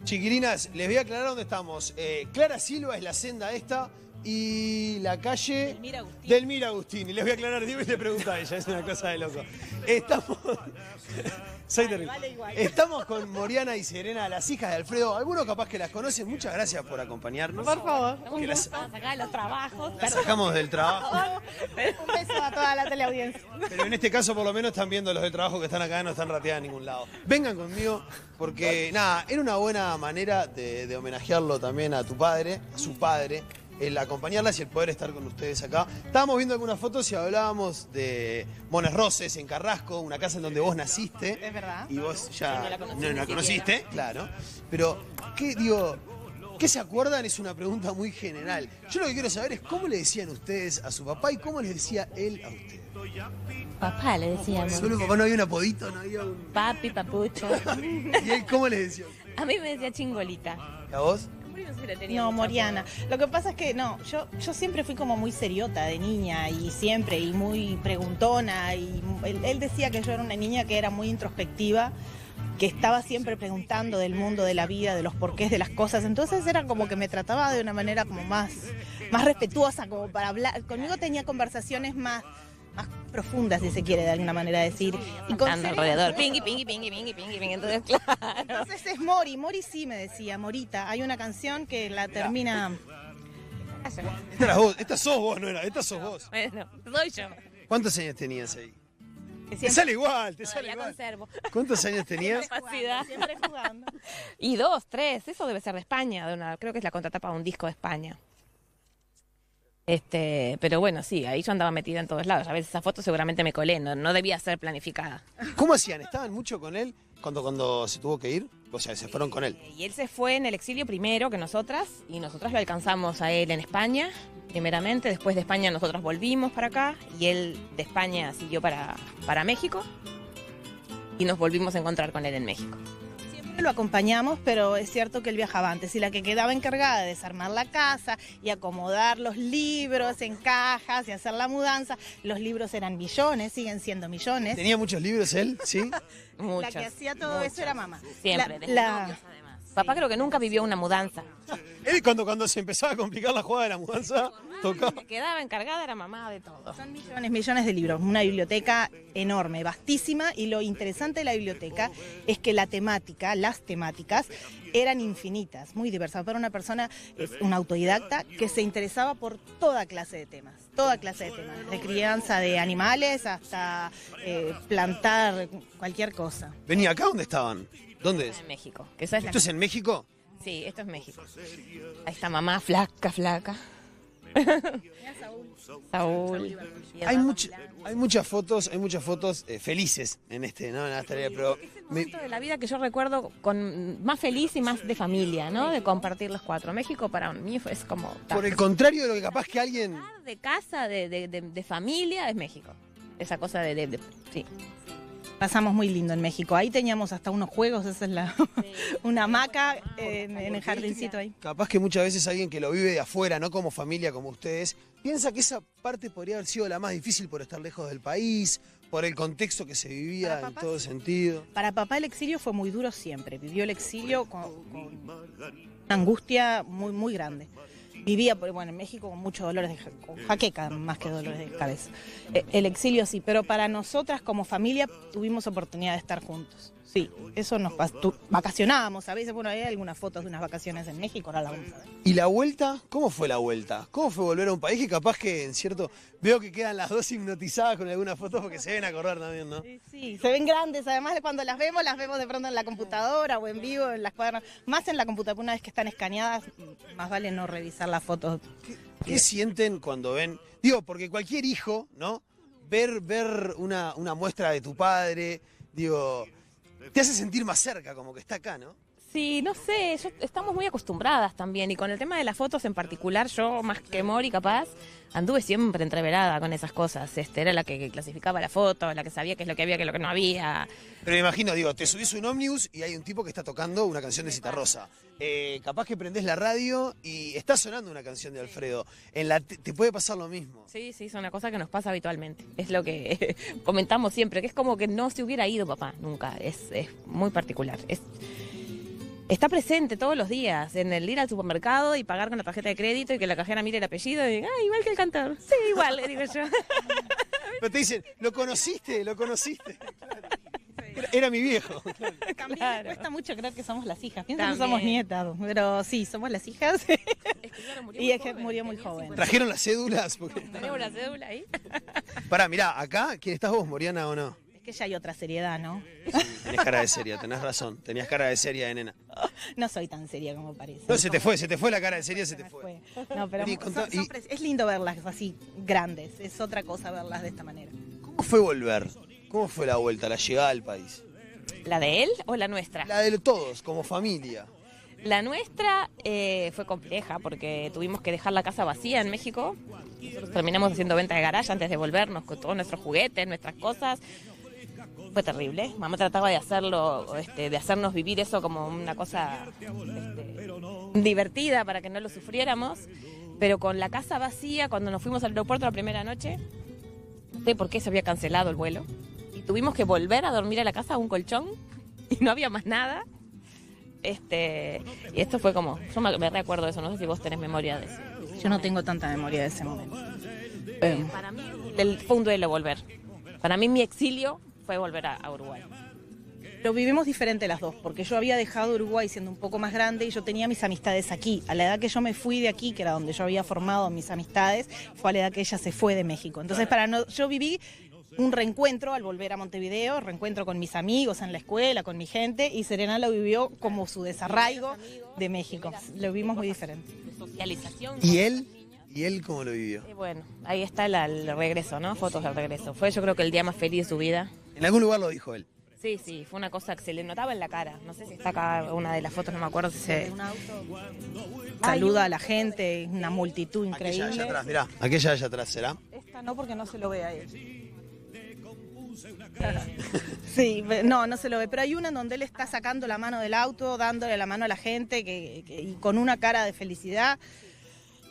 Chiquilinas, les voy a aclarar dónde estamos. Clara Silva es la senda esta y la calle Delmira Agustín. Y les voy a aclarar, digo y le pregunta a ella, es una cosa de loco. Estamos... Soy terrible. Estamos con Moriana y Serena, las hijas de Alfredo. Algunos capaz que las conocen. Muchas gracias por acompañarnos. Por favor. Que las Acá los trabajos. sacamos del trabajo. Un beso a toda la teleaudiencia. Pero en este caso por lo menos están viendo los del trabajo que están acá, no están rateadas en ningún lado. Vengan conmigo porque nada, era una buena manera de homenajearlo también a tu padre, a su padre, el acompañarlas y el poder estar con ustedes acá. Estábamos viendo algunas fotos y hablábamos de Mones Roses en Carrasco, una casa en donde vos naciste. Es verdad. Y vos ya no la ni conociste, claro. Pero, ¿qué se acuerdan? Es una pregunta muy general. Yo lo que quiero saber es cómo le decían ustedes a su papá y cómo les decía él a ustedes. Papá le decíamos. Solo papá, no había un apodito, no había un... Papi, papucho. ¿Y él cómo les decía? A mí me decía chingolita. ¿A vos? No, Moriana. Lo que pasa es que no, yo siempre fui como muy seriota de niña y siempre, y muy preguntona. Y él decía que yo era una niña que era muy introspectiva, que estaba siempre preguntando del mundo, de la vida, de los porqués de las cosas. Entonces era como que me trataba de una manera como más respetuosa, como para hablar. Conmigo tenía conversaciones más profundas, si se quiere de alguna manera decir. Y con Cantando alrededor. Pingui, pingui, pingui, pingui, pingui, pingui. Entonces, claro. Entonces es Mori. Mori sí me decía, Morita. Hay una canción que la termina... Esta eras vos, esta sos vos, no era, esta sos vos. Bueno, soy yo. ¿Cuántos años tenías ahí? que Te siempre- sale igual, te sale Todavía igual. conservo. ¿Cuántos años tenías? Capacidad. Siempre jugando. Y 2, 3, eso debe ser de España, creo que es la contratapa de un disco de España. Pero bueno, sí, ahí yo andaba metida en todos lados. A veces esa foto seguramente me colé, no debía ser planificada. ¿Cómo hacían? ¿Estaban mucho con él cuando se tuvo que ir? O sea, se fueron con él. Y él se fue en el exilio primero que nosotras, y nosotras lo alcanzamos a él en España, primeramente. Después de España nosotras volvimos para acá, y él de España siguió para México, y nos volvimos a encontrar con él en México. Siempre lo acompañamos, pero es cierto que él viajaba antes y la que quedaba encargada de desarmar la casa y acomodar los libros en cajas y hacer la mudanza. Los libros eran millones, siguen siendo millones. ¿Tenía muchos libros él? ¿Sí? Muchos. La que hacía todo eso era mamá. Siempre, de novios, además. Papá creo que nunca vivió una mudanza. Él cuando se empezaba a complicar la jugada de la mudanza, tocaba. La que quedaba encargada era mamá de todo. Son millones de libros, una biblioteca enorme, vastísima, y lo interesante de la biblioteca es que las temáticas eran infinitas, muy diversas. Para una persona, un autodidacta, que se interesaba por toda clase de temas, de crianza de animales hasta plantar cualquier cosa. Venía acá, ¿dónde estaban? ¿Dónde es? En México. Que esa es la... ¿Esto es en México? Sí, esto es México. Ahí está mamá, flaca. Saúl. Hay muchas fotos felices en ¿no? En esta área, pero Momento de la vida que yo recuerdo con más feliz y más de familia, ¿no? De compartir los cuatro. México para mí es como... por el contrario de lo que capaz que alguien... De casa, de familia, es México. Esa cosa sí. Pasamos muy lindo en México. Ahí teníamos hasta unos juegos, esa es una hamaca en el jardincito ahí. Capaz que muchas veces alguien que lo vive de afuera, no como familia como ustedes, piensa que esa parte podría haber sido la más difícil por estar lejos del país, por el contexto que se vivía en todo sentido. Para papá el exilio fue muy duro siempre. Vivió el exilio con una angustia muy, muy grande. Vivía, en México con muchos dolores, con jaqueca más que dolores de cabeza. El exilio sí, pero para nosotras como familia tuvimos oportunidad de estar juntos. Sí, eso nos pasó. Vacacionábamos a veces, hay algunas fotos de unas vacaciones en México, ahora la vamos a ver. ¿Y la vuelta? ¿Cómo fue la vuelta? ¿Cómo fue volver a un país que capaz que, en cierto, veo que quedan las dos hipnotizadas con algunas fotos porque se deben acordar también, ¿no? Sí, se ven grandes, además de cuando las vemos de pronto en la computadora o en vivo, en las cuadernas. Más en la computadora, una vez que están escaneadas, más vale no revisar las fotos. ¿Qué sienten cuando ven? Porque cualquier hijo, ¿no? Ver una muestra de tu padre, te hace sentir más cerca, como que está acá, ¿no? Sí, no sé, estamos muy acostumbradas también, y con el tema de las fotos en particular, yo más que Mori capaz, anduve siempre entreverada con esas cosas. Era la que clasificaba la foto, la que sabía qué es lo que había, qué es lo que no había. Pero me imagino, te subís a un ómnibus y hay un tipo que está tocando una canción de Citarrosa. Capaz que prendés la radio y está sonando una canción de Alfredo. Te puede pasar lo mismo. Sí, es una cosa que nos pasa habitualmente. Es lo que comentamos siempre, que es como que no se hubiera ido papá nunca. Es muy particular. está presente todos los días en el ir al supermercado y pagar con la tarjeta de crédito y que la cajera mire el apellido y diga, igual que el cantor. Sí, igual, le digo yo. Pero te dicen, ¿lo conociste? ¿Lo conociste? Claro. Era mi viejo. También Claro. cuesta mucho creer que somos las hijas. Piensan que También. somos nietas, pero sí, somos las hijas. Es que claro, murió Y muy es que joven, murió muy tenía joven. 50. ¿Trajeron las cédulas? Porque... ¿Tenemos la cédula ahí? Pará, mirá, acá, ¿quién estás vos, Moriana o no? Es que ya hay otra seriedad, ¿no? Tenés cara de seria, tenés razón. Tenías cara de seria de nena. No soy tan seria como parece. No, se te fue la cara de seria, se te fue. No, pero Vení, contá- es lindo verlas así, grandes. Es otra cosa verlas de esta manera. ¿Cómo fue volver? ¿Cómo fue la vuelta, la llegada al país? ¿La de él o la nuestra? La de todos, como familia. La nuestra fue compleja porque tuvimos que dejar la casa vacía en México. Nosotros terminamos haciendo venta de garaje antes de volvernos con todos nuestros juguetes, nuestras cosas. Fue terrible. Mamá trataba de hacerlo, de hacernos vivir eso como una cosa divertida para que no lo sufriéramos. Pero con la casa vacía, cuando nos fuimos al aeropuerto la primera noche, no sé por qué se había cancelado el vuelo. Y tuvimos que volver a dormir a la casa a un colchón y no había más nada. Y esto fue como, yo me recuerdo de eso, no sé si vos tenés memoria de eso. Yo no tengo tanta memoria de ese momento. Para mí fue un duelo volver. Para mí mi exilio fue volver a Uruguay. Lo vivimos diferente las dos, porque yo había dejado Uruguay siendo un poco más grande y yo tenía mis amistades aquí. A la edad que yo me fui de aquí, que era donde yo había formado mis amistades, fue a la edad que ella se fue de México. Entonces, yo viví un reencuentro al volver a Montevideo, reencuentro con mis amigos en la escuela, con mi gente, y Serena lo vivió como su desarraigo de México. Lo vimos muy diferente. Socialización. ¿Y él? ¿Y él cómo lo vivió? Y bueno, ahí está el regreso, ¿no? Fotos del regreso. Fue yo creo que el día más feliz de su vida. En algún lugar lo dijo él. Sí, sí, fue una cosa que se le notaba en la cara. No sé si está acá una de las fotos, no me acuerdo si se... Saluda a la gente, una multitud Aquella allá increíble. atrás, mirá. Aquella allá atrás, ¿será? Esta no, porque no se lo ve a él. Sí, no se lo ve, pero hay una en donde él está sacando la mano del auto, dándole la mano a la gente y con una cara de felicidad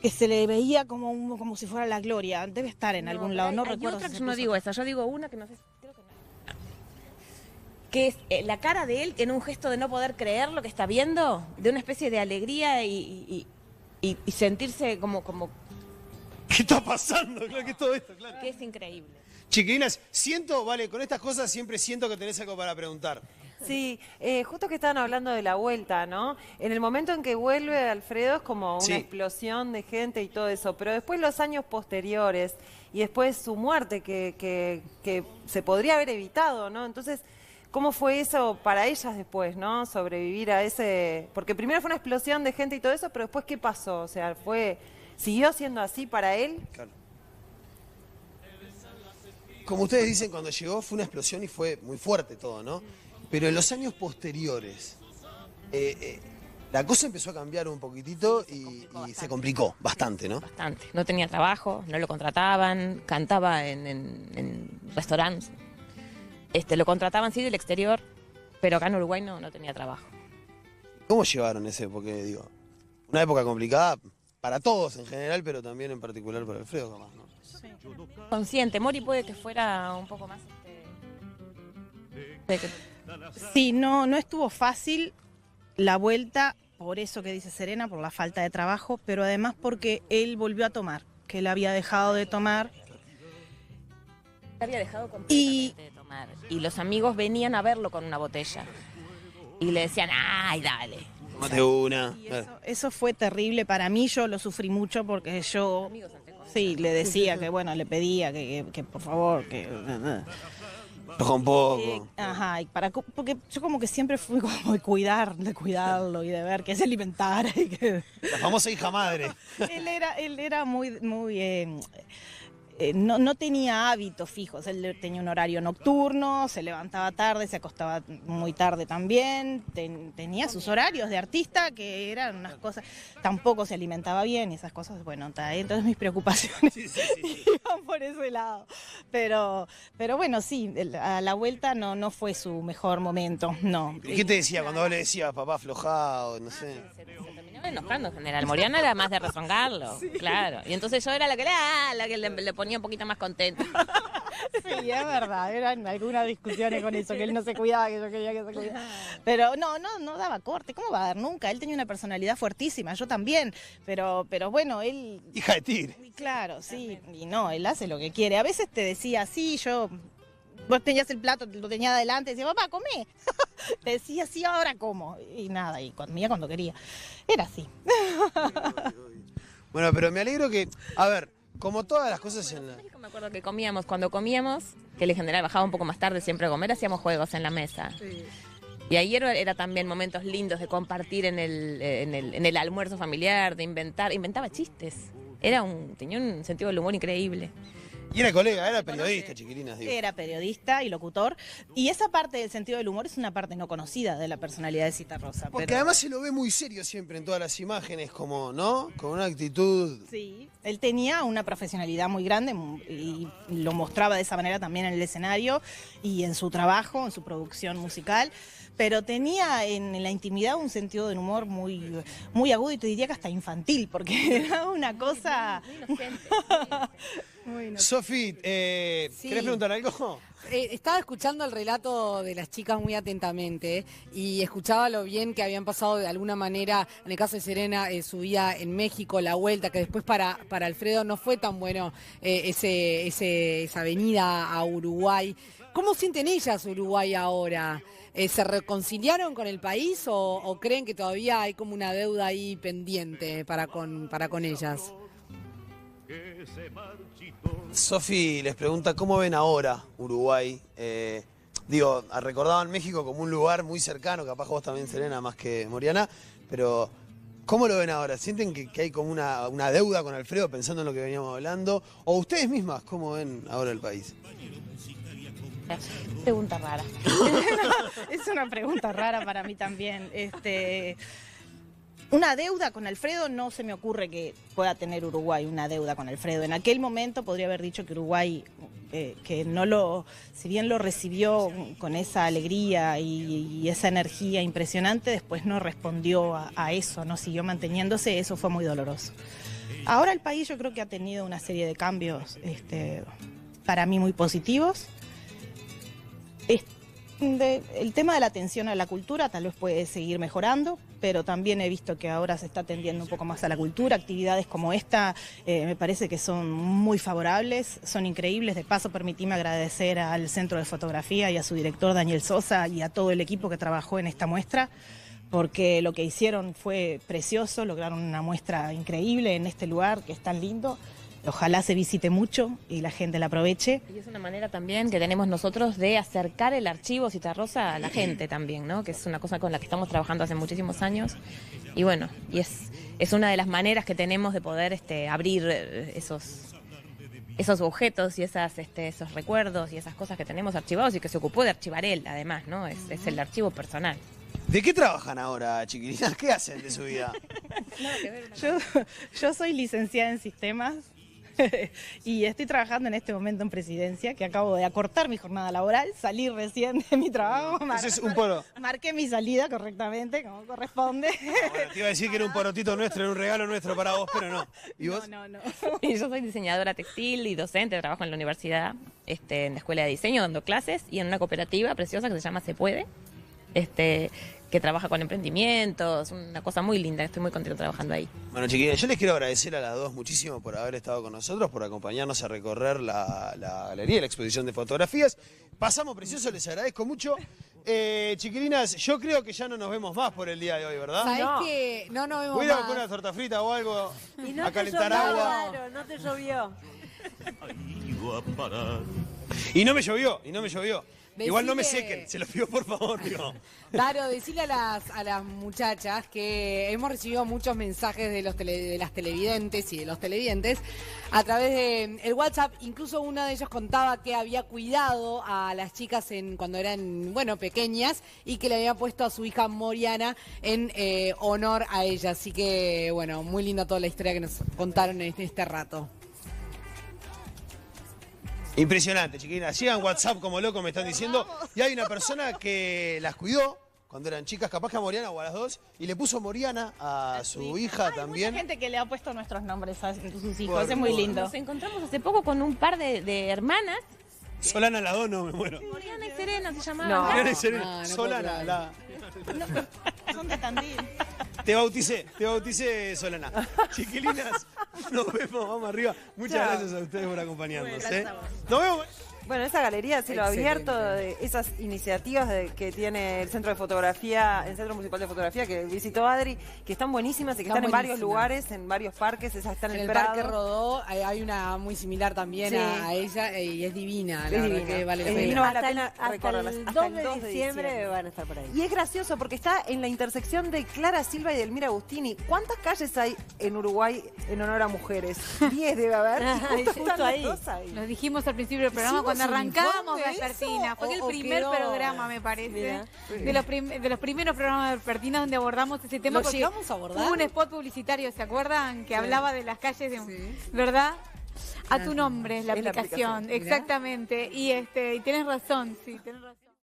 que se le veía como si fuera la gloria. Debe estar en algún lado, no hay recuerdo. otra si que se yo no puso. digo esa, yo digo una que no sé, creo que no. Que es la cara de él en un gesto de no poder creer lo que está viendo, de una especie de alegría y sentirse como ¿Qué está pasando? Claro, ¿qué es todo esto? Claro. que es increíble. Chiquilinas, con estas cosas siempre siento que tenés algo para preguntar. Sí, justo que estaban hablando de la vuelta, ¿no? En el momento en que vuelve Alfredo es como una Sí. explosión de gente y todo eso, pero después los años posteriores y después su muerte que se podría haber evitado, ¿no? Entonces, ¿cómo fue eso para ellas después, ¿no? Sobrevivir a ese... Porque primero fue una explosión de gente y todo eso, pero después, ¿qué pasó? O sea, ¿siguió siendo así para él? Claro. Como ustedes dicen, cuando llegó fue una explosión y fue muy fuerte todo, ¿no? Pero en los años posteriores, la cosa empezó a cambiar un poquitito y se complicó bastante, ¿no? Bastante. No tenía trabajo, no lo contrataban, cantaba en restaurantes. Lo contrataban sí del exterior, pero acá en Uruguay no tenía trabajo. ¿Cómo llevaron ese? Porque, digo, una época complicada para todos en general, pero también en particular para Alfredo, capaz, ¿no? Consciente, Mori puede que fuera un poco más... Sí, no estuvo fácil la vuelta, por eso que dice Serena, por la falta de trabajo, pero además porque él volvió a tomar, que él había dejado de tomar. Había dejado completamente de tomar. Y los amigos venían a verlo con una botella. Y le decían, ¡ay, dale! Tómate una. Y eso fue terrible para mí, yo lo sufrí mucho porque yo sí le decía que bueno, le pedía que por favor, que Roja un poco. ajá, porque yo como que siempre fui como de cuidarlo y de ver que se alimentara y que La famosa hija madre. él era muy no tenía hábitos fijos, él tenía un horario nocturno, se levantaba tarde, se acostaba muy tarde también, tenía sus horarios de artista que eran unas cosas, tampoco se alimentaba bien y esas cosas, bueno, entonces mis preocupaciones iban por ese lado, pero bueno, sí, a la vuelta no fue su mejor momento, no. ¿Y qué te decía cuando vos le decías, papá, aflojado, no sé? Se terminaba enojando en general. Moriana era más de rezongarlo, claro. Y entonces yo era la que le ponía un poquito más contento. Sí, es verdad, eran algunas discusiones con eso, que él no se cuidaba, que yo quería que se cuidara. Pero no daba corte, ¿cómo va a dar nunca? Él tenía una personalidad fuertísima, yo también, pero bueno, él... Hija de tigre. Claro, sí, y no, él hace lo que quiere. A veces te decía, sí, vos tenías el plato, lo tenía adelante, decía, papá, comé. Te decía, sí, ahora como. Y nada, y comía cuando quería. Era así. Bueno, pero me alegro que, a ver, como todas las cosas en la... Me acuerdo que cuando comíamos, que él en general bajaba un poco más tarde siempre a comer, hacíamos juegos en la mesa. Sí. Y ayer era también momentos lindos de compartir en el almuerzo familiar, de inventaba chistes. Tenía un sentido del humor increíble. Y era colega, era periodista, chiquilinas, digo. Era periodista y locutor. Y esa parte del sentido del humor es una parte no conocida de la personalidad de Citarrosa. Porque además se lo ve muy serio siempre en todas las imágenes, como, ¿no? Con una actitud... Sí, él tenía una profesionalidad muy grande y lo mostraba de esa manera también en el escenario y en su trabajo, en su producción musical. Pero tenía en la intimidad un sentido del humor muy, muy agudo y te diría que hasta infantil, porque era una cosa... Muy inocente. Muy inocente. Sofi, Sí. ¿querés preguntar algo? Estaba escuchando el relato de las chicas muy atentamente y escuchaba lo bien que habían pasado de alguna manera, en el caso de Serena, su vida en México, la vuelta, que después para Alfredo no fue tan bueno esa venida a Uruguay. ¿Cómo sienten ellas Uruguay ahora? ¿Se reconciliaron con el país o creen que todavía hay como una deuda ahí pendiente para con ellas? Sofi les pregunta cómo ven ahora Uruguay. Recordaban México como un lugar muy cercano, capaz vos también, Serena, más que Moriana, pero ¿cómo lo ven ahora? ¿Sienten que hay como una deuda con Alfredo pensando en lo que veníamos hablando? ¿O ustedes mismas cómo ven ahora el país? Pregunta rara. Es una pregunta rara para mí también. Una deuda con Alfredo no se me ocurre que pueda tener Uruguay una deuda con Alfredo. En aquel momento podría haber dicho que Uruguay, si bien lo recibió con esa alegría y esa energía impresionante, después no respondió a eso, no siguió manteniéndose, eso fue muy doloroso. Ahora el país yo creo que ha tenido una serie de cambios para mí muy positivos. El tema de la atención a la cultura tal vez puede seguir mejorando, pero también he visto que ahora se está atendiendo un poco más a la cultura. Actividades como esta me parece que son muy favorables, son increíbles. De paso, permitíme agradecer al Centro de Fotografía y a su director Daniel Sosa y a todo el equipo que trabajó en esta muestra, porque lo que hicieron fue precioso, lograron una muestra increíble en este lugar que es tan lindo. Ojalá se visite mucho y la gente la aproveche. Y es una manera también que tenemos nosotros de acercar el archivo Citarrosa a la gente también, ¿no? Que es una cosa con la que estamos trabajando hace muchísimos años. Y bueno, es una de las maneras que tenemos de poder abrir esos objetos y esos recuerdos y esas cosas que tenemos archivados y que se ocupó de archivar él, además, ¿no? Es el archivo personal. ¿De qué trabajan ahora, chiquilinas? ¿Qué hacen de su vida? Yo soy licenciada en sistemas. Y estoy trabajando en este momento en Presidencia, que acabo de acortar mi jornada laboral, salí recién de mi trabajo. Ese es un poro. Marqué mi salida correctamente, como corresponde. Bueno, te iba a decir que era un porotito nuestro, era un regalo nuestro para vos, pero no. ¿Y vos? No. Y yo soy diseñadora textil y docente, trabajo en la universidad, en la escuela de diseño, dando clases y en una cooperativa preciosa que se llama Se Puede, que trabaja con emprendimientos, una cosa muy linda, estoy muy contenta trabajando ahí. Bueno, chiquillas, yo les quiero agradecer a las dos muchísimo por haber estado con nosotros, por acompañarnos a recorrer la galería, la exposición de fotografías. Pasamos precioso, les agradezco mucho. Chiquilinas, yo creo que ya no nos vemos más por el día de hoy, ¿verdad? ¿Sabés No. que no nos vemos Voy a ir a más? buscar una torta frita o algo Y no a te calentar llovió, agua. claro, no te llovió. Y no me llovió. Igual no me Decile- sequen, se los pido por favor, digo. Claro, decirle a las muchachas que hemos recibido muchos mensajes de las televidentes y de los televidentes a través de el WhatsApp. Incluso una de ellos contaba que había cuidado a las chicas cuando eran, pequeñas y que le había puesto a su hija Moriana en honor a ella. Así que, muy linda toda la historia que nos contaron en este rato. Impresionante, chiquilinas. Sigan WhatsApp como loco, me están diciendo. Y hay una persona que las cuidó cuando eran chicas, capaz que a Moriana o a las dos, y le puso Moriana a su hija Hay también. mucha gente que le ha puesto nuestros nombres a sus hijos, Por es muy favor. lindo. Nos encontramos hace poco con un par de hermanas Solana la 2, no, me muero. Moriana y Serena se llamaban. No. Moriana y Serena. No, no Solana, puedo la... Son de Tandil. Te bauticé, Solana. Chiquilinas, nos vemos, vamos arriba. Muchas Chao. gracias a ustedes por acompañarnos. Bueno, gracias a vos. Nos vemos. Bueno, esa galería de cielo Excelente. abierto, de esas iniciativas que tiene el Centro de Fotografía, el Centro Municipal de Fotografía que visitó Adri, que están buenísimas y que están en varios buenísimas. lugares, en varios parques, esas están En en el Prado. Parque Rodó hay una muy similar también Sí. a ella y es divina, la Es verdad divina. que vale la Es pena. divino, vale la Hasta pena hasta recorrerlas. el Hasta 2 de diciembre van a estar por ahí. Y es gracioso porque está en la intersección de Clara Silva y Delmira Agustini. ¿Cuántas calles hay en Uruguay en honor a mujeres? 10 debe haber. Ay, Justo justo están ahí. las dos ahí. Lo dijimos al principio del programa ¿Hicimos cuando un arrancábamos informe de Vespertina. eso? Fue el ¿O primer quedó? programa, me parece. Mira. De los primeros programas de Vespertina donde abordamos ese tema. ¿Lo porque llegamos a abordar? Hubo un spot publicitario, ¿se acuerdan? Que hablaba de las calles, Sí. ¿verdad? A tu nombre es la Es la aplicación, aplicación. Mirá. exactamente. Y tenés razón, sí, tenés razón.